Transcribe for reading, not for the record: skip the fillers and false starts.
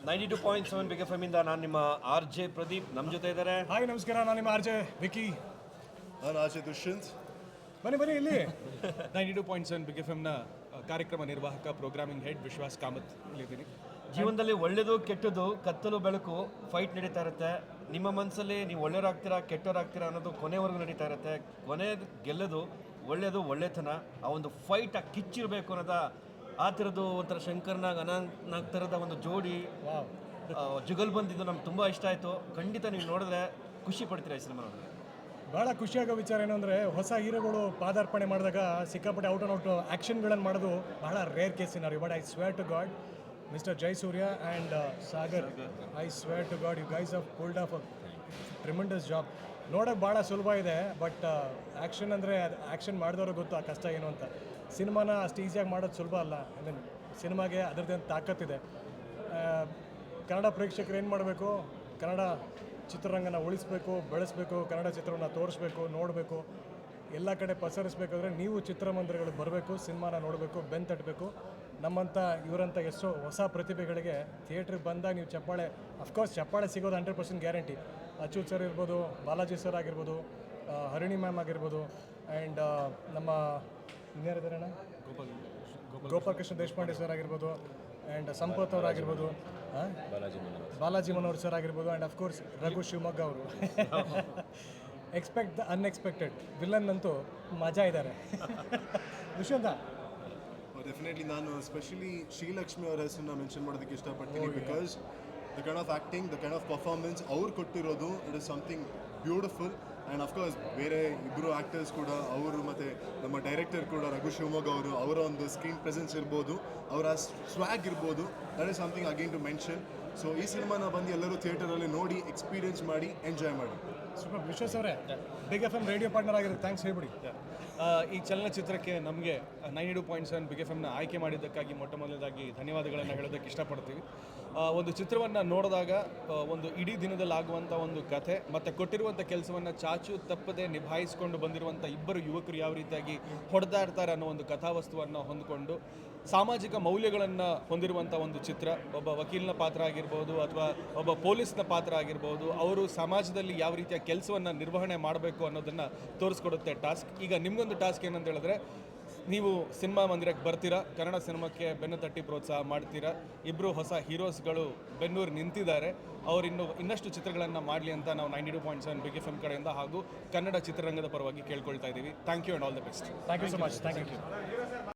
92.7 big F M ಇಂದ ನಾನು ನಿಮ್ಮ ಆರ್ ಜೆ ಪ್ರದೀಪ್ ನಮ್ಮ ಜೊತೆ ಇದ್ದಾರೆ. ಹಾಯ್ ನಮಸ್ಕಾರ, ನಾನು ನಿಮ್ಮ ಆರ್ ಜೆ ವಿಕಿ. ನಾನು ಆಚೆ ದುಷ್ಯಂತ್. ಬನ್ನಿ ಇಲ್ಲಿ 92.7 ಬಿಗ್ ಎಫ್ ಎಮ್ನ ಕಾರ್ಯಕ್ರಮ ನಿರ್ವಾಹಕ ಪ್ರೋಗ್ರಾಮಿಂಗ್ ಹೆಡ್ ವಿಶ್ವಾಸ್ ಕಾಮತ್ ಇಲ್ಲಿದ್ದೀನಿ. ಜೀವನದಲ್ಲಿ ಒಳ್ಳೆಯದು ಕೆಟ್ಟದ್ದು ಕತ್ತಲು ಬೆಳಕು ಫೈಟ್ ನಡೀತಾ ಇರುತ್ತೆ. ನಿಮ್ಮ ಮನಸ್ಸಲ್ಲಿ ನೀವು ಒಳ್ಳೆಯವರಾಗ್ತೀರಾ ಕೆಟ್ಟವರಾಗ್ತೀರಾ ಅನ್ನೋದು ಕೊನೆವರೆಗೂ ನಡೀತಾ ಇರುತ್ತೆ. ಕೊನೆ ಗೆಲ್ಲೋದು ಒಳ್ಳೆಯದು ಒಳ್ಳೆತನ. ಆ ಒಂದು ಫೈಟ್ ಆ ಕಿಚ್ಚಿರಬೇಕು ಅನ್ನೋದ ಆ ಥರದ್ದು ಒಂಥರ ಶಂಕರ್ನಾಗ್ ಅನಂತ್ನಾಗ್ ಥರದ ಒಂದು ಜೋಡಿ ಜುಗಲ್ ಬಂದಿದ್ದು ನಮ್ಗೆ ತುಂಬ ಇಷ್ಟ ಆಯಿತು. ಖಂಡಿತ ನೀವು ನೋಡಿದ್ರೆ ಖುಷಿ ಪಡ್ತೀರಾ ಈ ಸಿನಿಮಾ ನೋಡಿದ್ರೆ. ಭಾಳ ಖುಷಿಯಾಗೋ ವಿಚಾರ ಏನು ಅಂದರೆ, ಹೊಸ ಹೀರೋಗಳು ಪಾದಾರ್ಪಣೆ ಮಾಡಿದಾಗ ಸಿಕ್ಕಾಪಟ್ಟೆ ಔಟ್ ಆ್ಯಂಡ್ ಔಟ್ ಆ್ಯಕ್ಷನ್ಗಳನ್ನು ಮಾಡೋದು ಬಹಳ rare case scenario. But I swear to God, mister Jayasuriya and Sagar, I swear to God, you guys have pulled off a tremendous job. ನೋಡೋಕೆ ಭಾಳ ಸುಲಭ ಇದೆ, ಬಟ್ ಆ್ಯಕ್ಷನ್ ಅಂದರೆ ಅದು ಆ್ಯಕ್ಷನ್ ಮಾಡಿದವ್ರಿಗೆ ಗೊತ್ತು ಆ ಕಷ್ಟ ಏನು ಅಂತ. ಸಿನಿಮಾನ ಅಷ್ಟು ಈಸಿಯಾಗಿ ಮಾಡೋದು ಸುಲಭ ಅಲ್ಲ. ಐ ಮೀನ್ ಸಿನಿಮಾಗೆ ಅದರದ್ದೇ ತಾಕತ್ತಿದೆ. ಕನ್ನಡ ಪ್ರೇಕ್ಷಕರು ಏನು ಮಾಡಬೇಕು, ಕನ್ನಡ ಚಿತ್ರರಂಗನ ಉಳಿಸ್ಬೇಕು, ಬೆಳೆಸಬೇಕು, ಕನ್ನಡ ಚಿತ್ರವನ್ನು ತೋರಿಸ್ಬೇಕು, ನೋಡಬೇಕು, ಎಲ್ಲ ಕಡೆ ಪಸರಿಸ್ಬೇಕಾದ್ರೆ ನೀವು ಚಿತ್ರಮಂದಿರಗಳಿಗೆ ಬರಬೇಕು, ಸಿನಿಮಾನ ನೋಡಬೇಕು, ಬೆನ್ನು ತಟ್ಟಬೇಕು. ನಮ್ಮಂಥ ಇವರಂಥ ಎಷ್ಟೋ ಹೊಸ ಪ್ರತಿಭೆಗಳಿಗೆ ಥಿಯೇಟ್ರಿಗೆ ಬಂದಾಗ ನೀವು ಚಪ್ಪಾಳೆ, ಅಫ್ಕೋರ್ಸ್ ಚಪ್ಪಾಳೆ ಸಿಗೋದು 100% ಗ್ಯಾರಂಟಿ. ಅಚ್ಯುತ್ ಸರ್ ಇರ್ಬೋದು, ಬಾಲಾಜಿ ಸರ್ ಆಗಿರ್ಬೋದು, ಹರಿಣಿ ಮ್ಯಾಮ್ ಆಗಿರ್ಬೋದು, ಆ್ಯಂಡ್ ನಮ್ಮ ಇನ್ಯಾರಿದ್ದಾರಣ್ಣ, ಗೋಪಾಲಕೃಷ್ಣ ದೇಶಪಾಂಡೆ ಸರ್ ಆಗಿರ್ಬೋದು, ಆ್ಯಂಡ್ ಸಂಪತ್ ಅವರಾಗಿರ್ಬೋದು, ಬಾಲಾಜಿ ಮನೋಹರ್ ಸರ್ ಆಗಿರ್ಬೋದು, ಆ್ಯಂಡ್ ಅಫ್ಕೋರ್ಸ್ ರಘು ಶಿವಮೊಗ್ಗ ಅವರು. ಎಕ್ಸ್ಪೆಕ್ಟ್ ದ ಅನ್ಎಕ್ಸ್ಪೆಕ್ಟೆಡ್ ವಿಲನ್ ಅಂತೂ ಮಜಾ ಇದ್ದಾರೆ. ದುಷ್ಯಂತ, ಡೆಫಿನೆಟ್ಲಿ ನಾನು ಸ್ಪೆಷಲಿ ಶ್ರೀಲಕ್ಷ್ಮಿ ಅವರ ಹೆಸರನ್ನ ಮೆನ್ಷನ್ ಮಾಡೋದಕ್ಕೆ ಇಷ್ಟಪಡ್ತೀನಿ. Because the kind of acting, the kind of performance ಅವ್ರು ಕೊಟ್ಟಿರೋದು, it is something beautiful. And of course ಬೇರೆ ಇಬ್ಬರು ಆ್ಯಕ್ಟರ್ಸ್ ಕೂಡ, ಅವರು ಮತ್ತು ನಮ್ಮ ಡೈರೆಕ್ಟರ್ ಕೂಡ ರಘು ಶಿವಮೊಗ್ಗ ಅವರು, ಅವರ ಒಂದು ಸ್ಕ್ರೀನ್ ಪ್ರೆಸೆನ್ಸ್ ಇರ್ಬೋದು, ಅವರ ಸ್ವ್ಯಾಗ್ ಇರ್ಬೋದು, that is something again to mention. So ಈ ಸಿನಿಮಾನ ಬಂದು ಎಲ್ಲರೂ ಥಿಯೇಟರಲ್ಲಿ ನೋಡಿ, ಎಕ್ಸ್ಪೀರಿಯನ್ಸ್ ಮಾಡಿ, ಎಂಜಾಯ್ ಮಾಡಿ. ಸೂಪರ್. ವಿಶ್ವಾಸ್ ಅವರೇ, big F M radio partner ಆಗಿರುತ್ತೆ, ಥ್ಯಾಂಕ್ಸ್ ಹೇಳ್ಬಿಡಿ. ಈ ಚಲನಚಿತ್ರಕ್ಕೆ ನಮಗೆ 92.7 ಬಿಗ್ ಎಫ್ ಎಮ್ನ ಆಯ್ಕೆ ಮಾಡಿದ್ದಕ್ಕಾಗಿ ಮೊಟ್ಟ ಮೊದಲದಾಗಿ ಧನ್ಯವಾದಗಳನ್ನು ಹೇಳೋದಕ್ಕೆ ಇಷ್ಟಪಡ್ತೀವಿ. ಒಂದು ಚಿತ್ರವನ್ನು ನೋಡಿದಾಗ ಒಂದು ಇಡೀ ದಿನದಲ್ಲಾಗುವಂಥ ಒಂದು ಕಥೆ ಮತ್ತು ಕೊಟ್ಟಿರುವಂಥ ಕೆಲಸವನ್ನು ಚಾಚು ತಪ್ಪದೆ ನಿಭಾಯಿಸಿಕೊಂಡು ಬಂದಿರುವಂಥ ಇಬ್ಬರು ಯುವಕರು ಯಾವ ರೀತಿಯಾಗಿ ಹೊಡೆದಾಡ್ತಾರೆ ಅನ್ನೋ ಒಂದು ಕಥಾವಸ್ತುವನ್ನು ಹೊಂದಿಕೊಂಡು ಸಾಮಾಜಿಕ ಮೌಲ್ಯಗಳನ್ನು ಹೊಂದಿರುವಂಥ ಒಂದು ಚಿತ್ರ. ಒಬ್ಬ ವಕೀಲನ ಪಾತ್ರ ಆಗಿರ್ಬೋದು ಅಥವಾ ಒಬ್ಬ ಪೊಲೀಸ್ನ ಪಾತ್ರ ಆಗಿರ್ಬೋದು, ಅವರು ಸಮಾಜದಲ್ಲಿ ಯಾವ ರೀತಿಯ ಕೆಲಸವನ್ನು ನಿರ್ವಹಣೆ ಮಾಡಬೇಕು ಅನ್ನೋದನ್ನು ತೋರಿಸ್ಕೊಡುತ್ತೆ ಟಾಸ್ಕ್. ಈಗ ನಿಮಗೊಂದು ಟಾಸ್ಕ್ ಏನಂತ ಹೇಳಿದ್ರೆ, ನೀವು ಸಿನಿಮಾ ಮಂದಿರಕ್ಕೆ ಬರ್ತೀರಾ, ಕನ್ನಡ ಸಿನಿಮಾಕ್ಕೆ ಬೆನ್ನು ತಟ್ಟಿ ಪ್ರೋತ್ಸಾಹ ಮಾಡ್ತೀರಾ. ಇಬ್ಬರು ಹೊಸ ಹೀರೋಸ್ಗಳು ಬೆನ್ನೂರು ನಿಂತಿದ್ದಾರೆ, ಅವರು ಇನ್ನಷ್ಟು ಚಿತ್ರಗಳನ್ನು ಮಾಡಲಿ ಅಂತ ನಾವು 92.7 ಬಿಗ್ ಎಫ್ ಎಮ್ ಕಡೆಯಿಂದ ಹಾಗೂ ಕನ್ನಡ ಚಿತ್ರರಂಗದ ಪರವಾಗಿ ಕೇಳ್ಕೊಳ್ತಾ ಇದ್ದೀವಿ. Thank you and all the best. Thank you so much. Thank you.